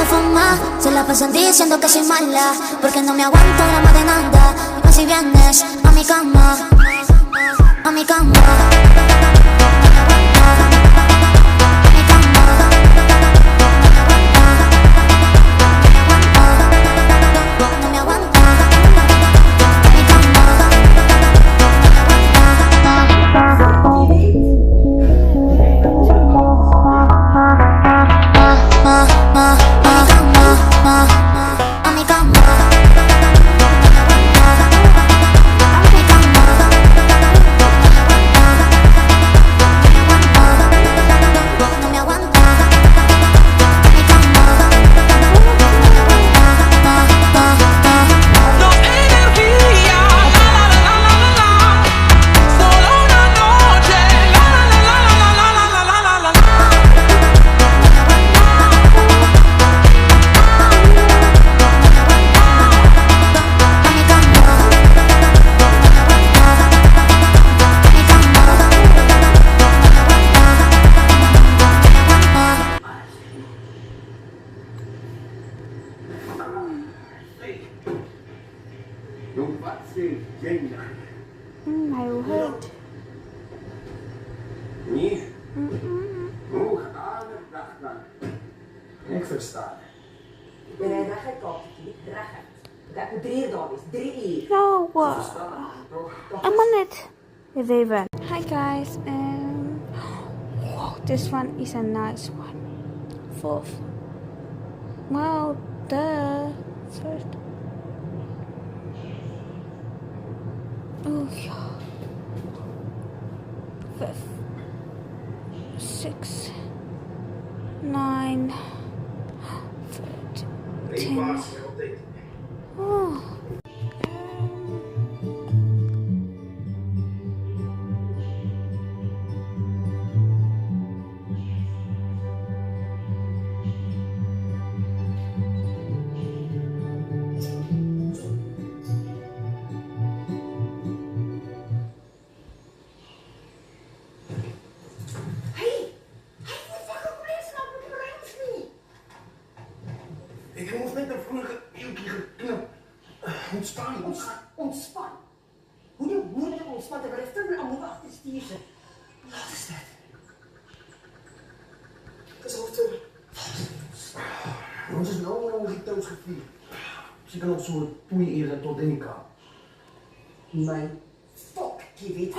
de fumar, se la pasan diciendo que soy mala, porque no me aguanto drama de nada. Y más si vienes a mi cama, a mi cama. Heel hard. Nee. Hoog aan de dag lang. Ik versta. Ben jij dat gekoopt? Dat moet 3 dagen, 3 uur. No, I'm on it. Even. Hi guys, wow, this one is a nice one. 4th. Wow, the 3rd. Oh yeah. 5th. 6th. 9. 10. Oh. Ik moest net een vroege eeuwtje geknapt. Ontspan. Ontspan. Hoe je moeder ontspannen, maar heeft er allemaal achter stiersen. Wat is dat? Dat is hoofdtoren. Ons is nou nog niet thuis gevierd. Ze kan nog zo'n toeien eerder tot in kan. Mijn fuck, je weet.